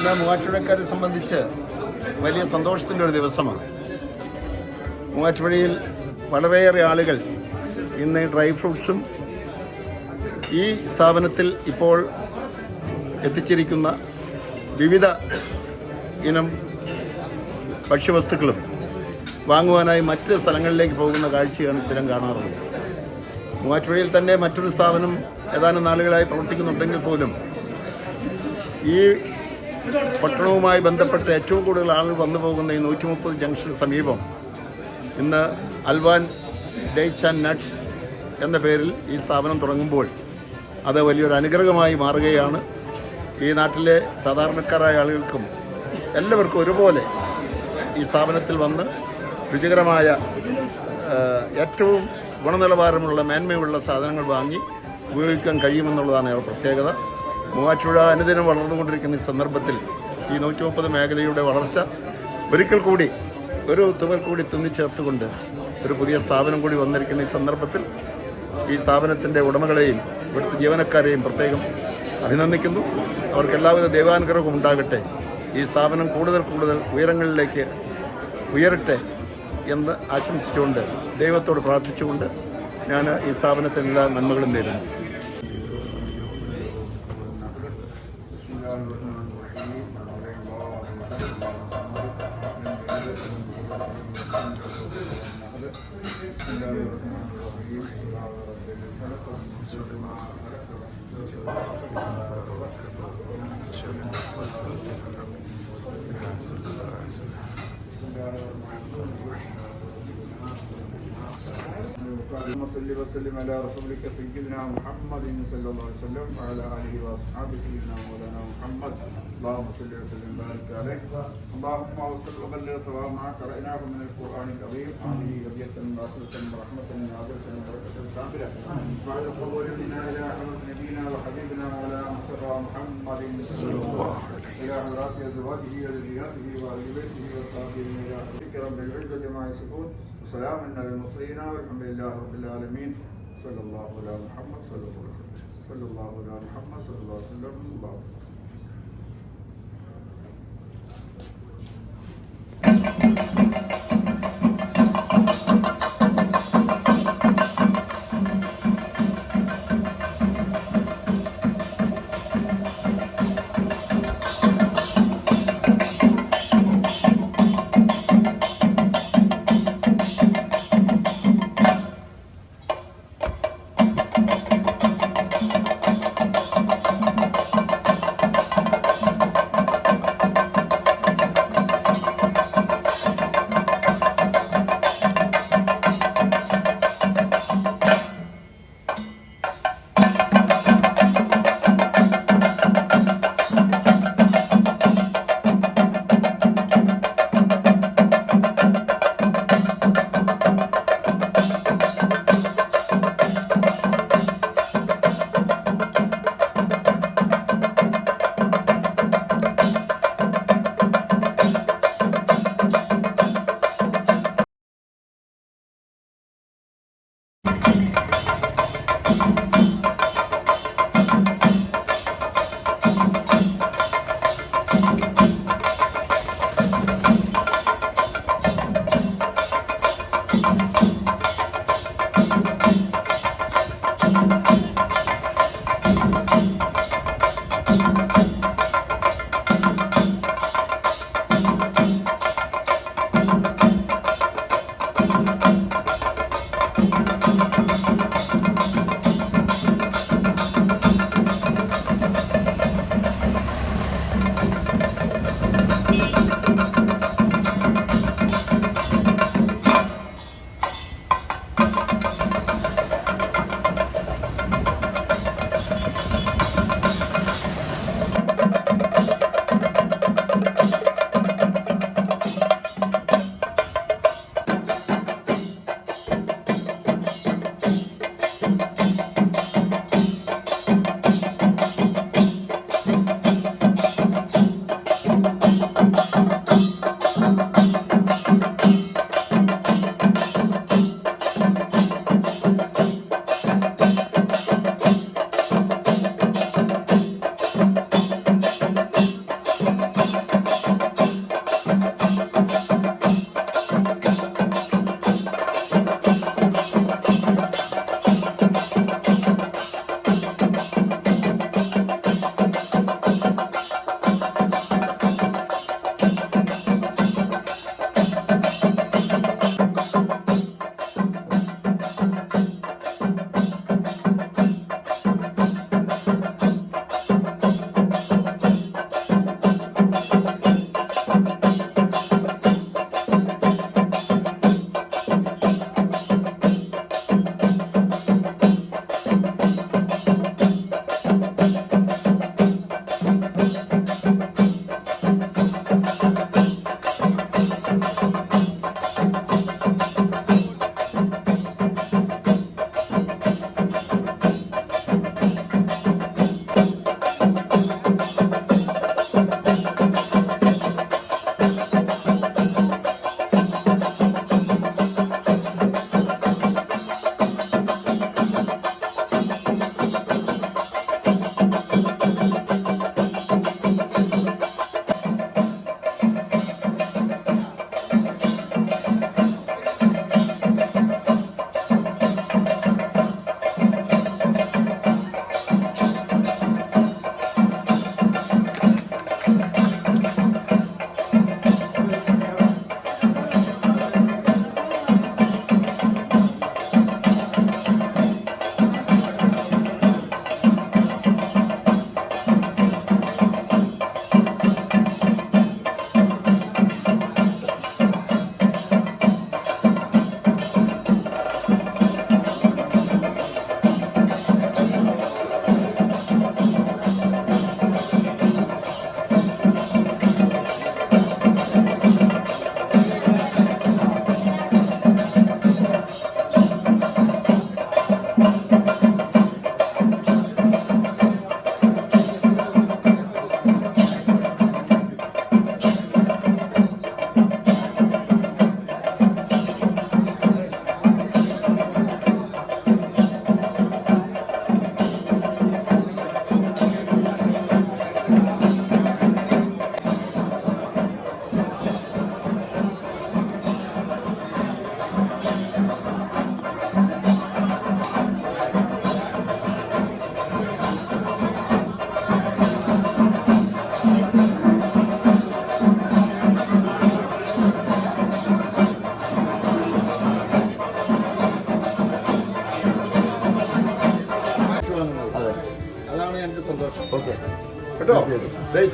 ഇന്ന് മൂവാറ്റുപുഴക്കാരെ സംബന്ധിച്ച് വലിയ സന്തോഷത്തിൻ്റെ ഒരു ദിവസമാണ്. മൂവാറ്റുപുഴയിൽ വളരെയേറെ ആളുകൾ ഇന്ന് ഡ്രൈ ഫ്രൂട്ട്സും ഈ സ്ഥാപനത്തിൽ ഇപ്പോൾ എത്തിച്ചിരിക്കുന്ന വിവിധ ഇനം ഭക്ഷ്യവസ്തുക്കളും വാങ്ങുവാനായി മറ്റ് സ്ഥലങ്ങളിലേക്ക് പോകുന്ന കാഴ്ചയാണ് സ്ഥിരം കാണാറുള്ളത്. മൂവാറ്റുപുഴയിൽ തന്നെ മറ്റൊരു സ്ഥാപനം ഏതാനും നാളുകളായി പ്രവർത്തിക്കുന്നുണ്ടെങ്കിൽ പോലും ഈ പട്ടണവുമായി ബന്ധപ്പെട്ട് ഏറ്റവും കൂടുതൽ ആളുകൾ വന്നു പോകുന്ന ഈ 130 ജംഗ്ഷന് സമീപം ഇന്ന് അൽവാൻ ഡേറ്റ്സ് ആൻഡ് നട്ട്സ് എന്ന പേരിൽ ഈ സ്ഥാപനം തുടങ്ങുമ്പോൾ അത് വലിയൊരു അനുഗ്രഹമായി മാറുകയാണ്. ഈ നാട്ടിലെ സാധാരണക്കാരായ ആളുകൾക്കും എല്ലാവർക്കും ഒരുപോലെ ഈ സ്ഥാപനത്തിൽ വന്ന് രുചികരമായ ഏറ്റവും ഗുണനിലവാരമുള്ള മേന്മയുള്ള സാധനങ്ങൾ വാങ്ങി ഉപയോഗിക്കാൻ കഴിയുമെന്നുള്ളതാണ് ഏറെ പ്രത്യേകത. മൂവാറ്റുപുഴ അനുദിനം വളർന്നുകൊണ്ടിരിക്കുന്ന ഈ സന്ദർഭത്തിൽ ഈ 130 മേഖലയുടെ വളർച്ച ഒരിക്കൽ കൂടി ഒരു തുവൽ കൂടി തുന്നിച്ചേർത്തുകൊണ്ട് ഒരു പുതിയ സ്ഥാപനം കൂടി വന്നിരിക്കുന്ന ഈ സന്ദർഭത്തിൽ ഈ സ്ഥാപനത്തിൻ്റെ ഉടമകളെയും ഇവിടുത്തെ ജീവനക്കാരെയും പ്രത്യേകം അഭിനന്ദിക്കുന്നു. അവർക്ക് എല്ലാവിധ ദൈവാനുഗ്രഹവും ഉണ്ടാകട്ടെ. ഈ സ്ഥാപനം കൂടുതൽ ഉയരങ്ങളിലേക്ക് ഉയരട്ടെ എന്ന് ആശംസിച്ചുകൊണ്ട് ദൈവത്തോട് പ്രാർത്ഥിച്ചുകൊണ്ട് ഞാൻ ഈ സ്ഥാപനത്തിന് എല്ലാ നന്മകളും നേരുന്നു. اللهم صل وسلم على رسولك سيدنا محمد صلى الله عليه وسلم وعلى اله واصحابه سيدنا مولانا محمد. اللهم صل وسلم وبارك عليه. اللهم وصل وبلغ ثواب ما قرأناه من القرآن العظيم. هذه هدية واصلة ورحمة نازلة وبركة كاملة بعد قبول منا إلى حضرة نبينا وحبيبنا وعلى مصطفى محمد صلى الله عليه وسلم إلى حضرات أزواجه وذرياته وأهل بيته والطاهرين إلى ربك رب العزة ما يصفون وسلام على المرسلين والحمد لله رب العالمين. صلى الله على محمد صلى الله عليه وسلم. صلى الله على محمد صلى الله عليه وسلم. الله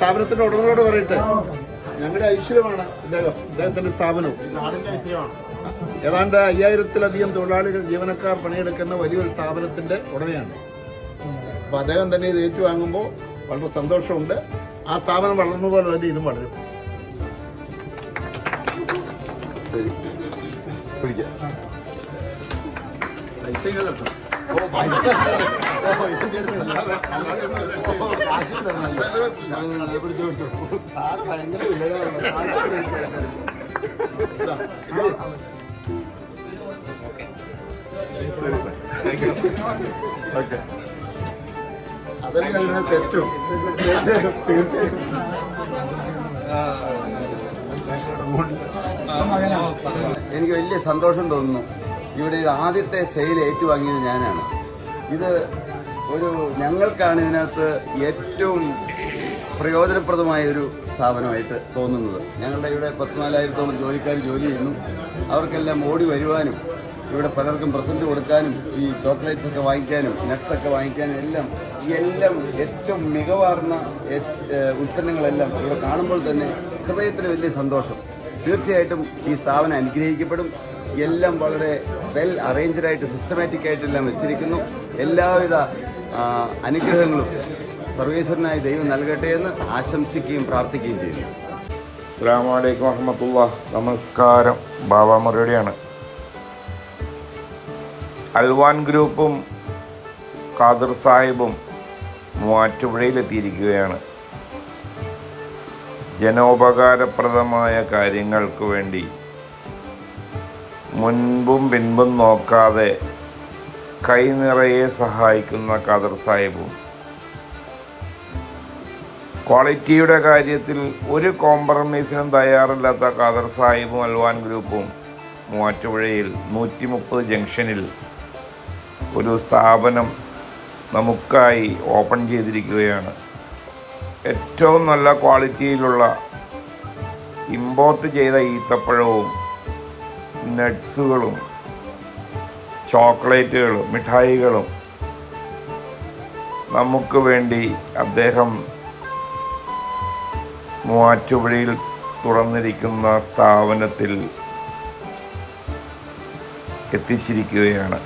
സ്ഥാപനത്തിന്റെ ഉടമകളോട് പറയട്ടെ, ഞങ്ങളുടെ ഐശ്വര്യമാണ് ഇദ്ദേഹത്തിന്റെ സ്ഥാപനവും. ഏതാണ്ട് 5000-ലധികം തൊഴിലാളികൾ ജീവനക്കാർ പണിയെടുക്കുന്ന വലിയൊരു സ്ഥാപനത്തിന്റെ ഉടമയാണ്. അപ്പൊ അദ്ദേഹം തന്നെ ഇത് ഏറ്റുവാങ്ങുമ്പോൾ വളരെ സന്തോഷമുണ്ട്. ആ സ്ഥാപനം വളർന്ന പോലെ തന്നെ ഇതും വളരും. ഭയങ്കര അതല്ലേ അതിനെ തെറ്റും. എനിക്ക് വലിയ സന്തോഷം തോന്നുന്നു. ഇവിടെ ആദ്യത്തെ സെയിൽ ഏറ്റുവാങ്ങിയത് ഞാനാണ്. ഇത് ഞങ്ങൾക്കാണ് ഇതിനകത്ത് ഏറ്റവും പ്രയോജനപ്രദമായ ഒരു സ്ഥാപനമായിട്ട് തോന്നുന്നത്. ഞങ്ങളുടെ ഇവിടെ 14,000-ഓളം ജോലിക്കാർ ജോലി ചെയ്യുന്നു. അവർക്കെല്ലാം ഓടി വരുവാനും ഇവിടെ പലർക്കും പ്രസൻറ്റ് കൊടുക്കാനും ഈ ചോക്ലേറ്റ്സ് ഒക്കെ വാങ്ങിക്കാനും നട്ട്സൊക്കെ വാങ്ങിക്കാനും എല്ലാം ഏറ്റവും മികവാർന്ന ഉൽപ്പന്നങ്ങളെല്ലാം ഇവിടെ കാണുമ്പോൾ തന്നെ ഹൃദയത്തിന് വലിയ സന്തോഷം. തീർച്ചയായിട്ടും ഈ സ്ഥാപനം അനുഗ്രഹിക്കപ്പെടും. എല്ലാം വളരെ വെൽ അറേഞ്ച്ഡായിട്ട് സിസ്റ്റമാറ്റിക് ആയിട്ടെല്ലാം വെച്ചിരിക്കുന്നു. എല്ലാവിധ അനുഗ്രഹങ്ങളും സർവേശ്വരനായ ദൈവം നൽകട്ടെ എന്ന് ആശംസിക്കുകയും പ്രാർത്ഥിക്കുകയും ചെയ്യുന്നു. അസ്സലാമു അലൈക്കും വറഹ്മത്തുള്ളാഹി. നമസ്കാരം. ബാബ മറുപടിയാണ്. അൽവാൻ ഗ്രൂപ്പും ഖാദർ സാഹിബും മൂവാറ്റുപുഴയിലെത്തിയിരിക്കുകയാണ്. ജനോപകാരപ്രദമായ കാര്യങ്ങൾക്ക് വേണ്ടി മുൻപും പിൻപും നോക്കാതെ കൈനിറയെ സഹായിക്കുന്ന ഖാദർ സാഹിബും, ക്വാളിറ്റിയുടെ കാര്യത്തിൽ ഒരു കോംപ്രമൈസിനും തയ്യാറില്ലാത്ത ഖാദർ സാഹിബും അൽവാൻ ഗ്രൂപ്പും മൂവാറ്റുപുഴയിൽ 130 ജംഗ്ഷനിൽ ഒരു സ്ഥാപനം നമുക്കായി ഓപ്പൺ ചെയ്തിരിക്കുകയാണ്. ഏറ്റവും നല്ല ക്വാളിറ്റിയിലുള്ള ഇമ്പോർട്ട് ചെയ്ത ഈത്തപ്പഴവും നട്ട്സുകളും ചോക്ലേറ്റുകളും മിഠായികളും നമുക്ക് വേണ്ടി അദ്ദേഹം മൂവാറ്റുപുഴയിൽ തുറന്നിരിക്കുന്ന സ്ഥാപനത്തിൽ എത്തിച്ചിരിക്കുകയാണ്.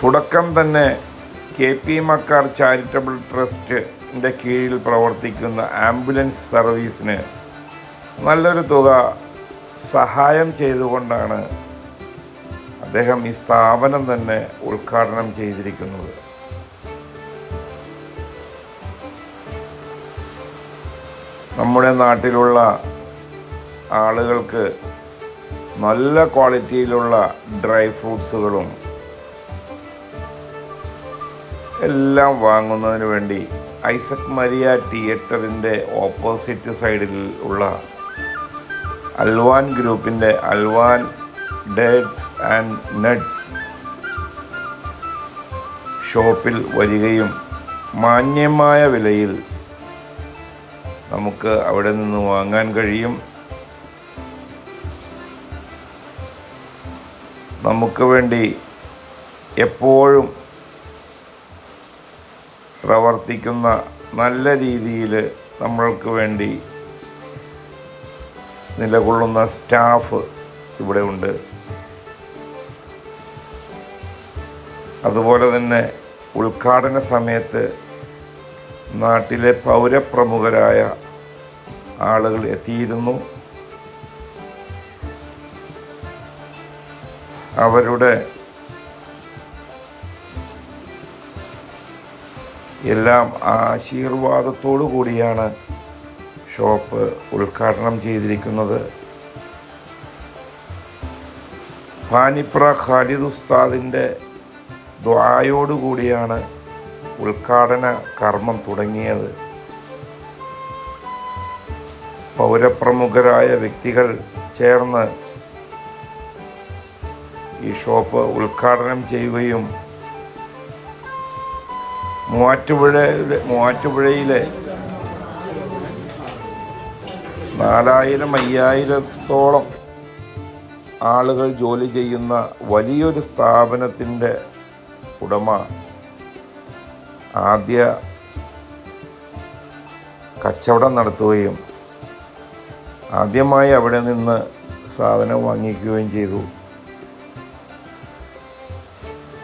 തുടക്കം തന്നെ KP മക്കാർ ചാരിറ്റബിൾ ട്രസ്റ്റിൻ്റെ കീഴിൽ പ്രവർത്തിക്കുന്ന ആംബുലൻസ് സർവീസിന് നല്ലൊരു തുക സഹായം ചെയ്തുകൊണ്ടാണ് അദ്ദേഹം ഈ സ്ഥാപനം തന്നെ ഉദ്ഘാടനം ചെയ്തിരിക്കുന്നത്. നമ്മുടെ നാട്ടിലുള്ള ആളുകൾക്ക് നല്ല ക്വാളിറ്റിയിലുള്ള ഡ്രൈ ഫ്രൂട്ട്സുകളും എല്ലാം വാങ്ങുന്നതിന് വേണ്ടി ഐസക് മരിയ തിയേറ്ററിൻ്റെ ഓപ്പോസിറ്റ് സൈഡിൽ ഉള്ള അൽവാൻ ഗ്രൂപ്പിൻ്റെ അൽവാൻ ഡേറ്റ്സ് ആൻഡ് നട്ട്സ് ഷോപ്പിൽ വരികയും മാന്യമായ വിലയിൽ നമുക്ക് അവിടെ നിന്ന് വാങ്ങാൻ കഴിയും. നമുക്ക് വേണ്ടി എപ്പോഴും പ്രവർത്തിക്കുന്ന നല്ല രീതിയിൽ നമ്മൾക്ക് വേണ്ടി നിലകൊള്ളുന്ന സ്റ്റാഫ് ഇവിടെ ഉണ്ട്. അതുപോലെ തന്നെ ഉദ്ഘാടന സമയത്ത് നാട്ടിലെ പൗരപ്രമുഖരായ ആളുകൾ എത്തിയിരുന്നു. അവരുടെ എല്ലാം ആശീർവാദത്തോടു കൂടിയാണ് ഷോപ്പ് ഉദ്ഘാടനം ചെയ്തിരിക്കുന്നത്. പാനിപ്ര ഖാലിദ് ഉസ്താദിൻ്റെ ദുആയോടുകൂടിയാണ് ഉദ്ഘാടന കർമ്മം തുടങ്ങിയത്. പൗരപ്രമുഖരായ വ്യക്തികൾ ചേർന്ന് ഈ ഷോപ്പ് ഉദ്ഘാടനം ചെയ്യുകയും മൂവാറ്റുപുഴയിലെ 4000-5000-ഓളം ആളുകൾ ജോലി ചെയ്യുന്ന വലിയൊരു സ്ഥാപനത്തിൻ്റെ ഉടമ ആദ്യ കച്ചവടം നടത്തുകയും ആദ്യമായി അവിടെ നിന്ന് സാധനം വാങ്ങിക്കുകയും ചെയ്തു.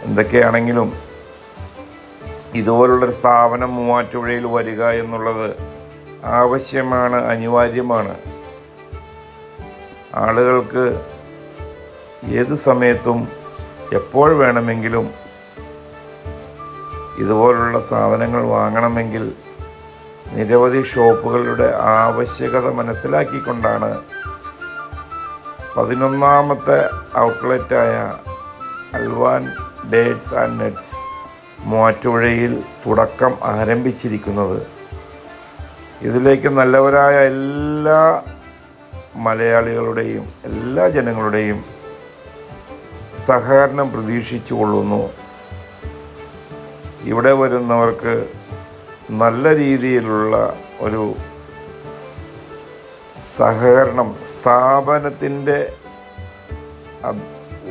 എന്തൊക്കെയാണെങ്കിലും ഇതുപോലുള്ളൊരു സ്ഥാപനം മൂവാറ്റുപുഴയിൽ വരിക എന്നുള്ളത് ആവശ്യമാണ്, അനിവാര്യമാണ്. ആളുകൾക്ക് ഏത് സമയത്തും എപ്പോൾ വേണമെങ്കിലും ഇതുപോലുള്ള സാധനങ്ങൾ വാങ്ങണമെങ്കിൽ നിരവധി ഷോപ്പുകളുടെ ആവശ്യകത മനസ്സിലാക്കിക്കൊണ്ടാണ് 11ാമത്തെ ഔട്ട്ലെറ്റായ അൽവാൻ ഡേറ്റ്സ് ആൻഡ് നട്ട്സ് മൂവാറ്റുപുഴയിൽ തുടക്കം ആരംഭിച്ചിരിക്കുന്നത്. ഇതിലേക്ക് നല്ലവരായ എല്ലാ മലയാളികളുടെയും എല്ലാ ജനങ്ങളുടെയും സഹകരണം പ്രതീക്ഷിച്ചു കൊള്ളുന്നു. ഇവിടെ വരുന്നവർക്ക് നല്ല രീതിയിലുള്ള ഒരു സഹകരണം സ്ഥാപനത്തിൻ്റെ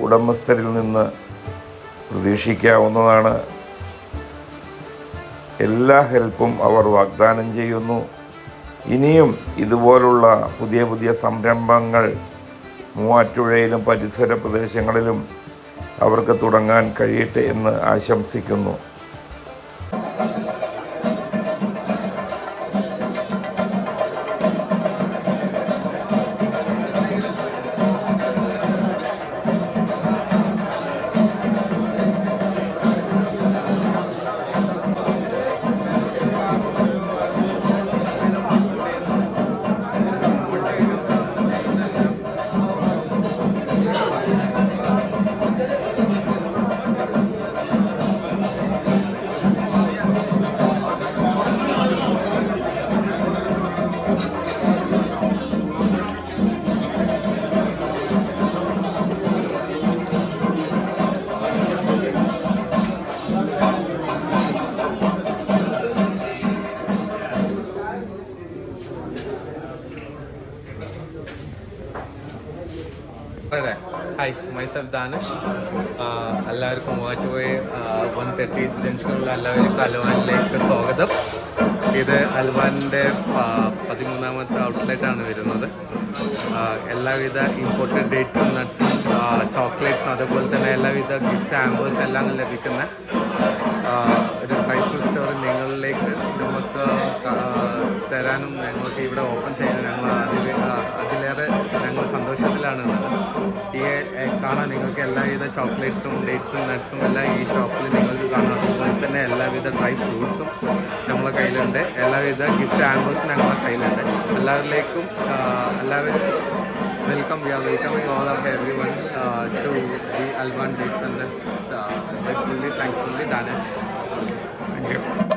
ഉടമസ്ഥരിൽ നിന്ന് പ്രതീക്ഷിക്കാവുന്നതാണ്. എല്ലാ ഹെൽപ്പും അവർ വാഗ്ദാനം ചെയ്യുന്നു. ഇനിയും ഇതുപോലുള്ള പുതിയ പുതിയ സംരംഭങ്ങൾ മൂവാറ്റുപുഴയിലും പരിസര പ്രദേശങ്ങളിലും അവർക്ക് തുടങ്ങാൻ കഴിയട്ടെ എന്ന് ആശംസിക്കുന്നു. Hi, myself Danish. എല്ലാവർക്കും മൂവാറ്റുപുഴ 130 ജംഗ്ഷനിലുള്ള എല്ലാവർക്കും അൽവാനിലേക്ക് സ്വാഗതം. ഇത് അൽവാനിൻ്റെ 13ാമത്തെ ഔട്ട്ലെറ്റാണ് വരുന്നത്. എല്ലാവിധ ഇമ്പോർട്ടഡ് ഡേറ്റ്സും നട്ട്സും ചോക്ലേറ്റ്സും അതുപോലെ തന്നെ എല്ലാവിധ ഗിഫ്റ്റ് ആമ്പേഴ്സ് എല്ലാം ലഭിക്കുന്ന ഒരു പ്രൈസ്ഫുൾ സ്റ്റോർ നിങ്ങളിലേക്ക് നമുക്ക് തരാനും ഞങ്ങൾക്ക് ഇവിടെ ഓപ്പൺ ചെയ്യാനും അതിലേറെ ഞങ്ങൾ സന്തോഷത്തിലാണുള്ളത്. ഈ കാണാൻ നിങ്ങൾക്ക് എല്ലാവിധ ചോക്ലേറ്റ്സും ഡേറ്റ്സും നട്ട്സും എല്ലാം ഈ ഷോപ്പിൽ നിങ്ങൾക്ക് കാണാം. അതുപോലെ തന്നെ എല്ലാവിധ ഡ്രൈ ഫ്രൂട്ട്സും നമ്മളെ കയ്യിലുണ്ട്. എല്ലാവിധ ഗിഫ്റ്റ് ആമ്പേഴ്സും ഞങ്ങളുടെ കയ്യിലുണ്ട്. എല്ലാവരിലേക്കും എല്ലാവരും welcome. We are welcoming all of everyone to the Alvan Dates and Nuts. Fully thankfully Danish. Thank you.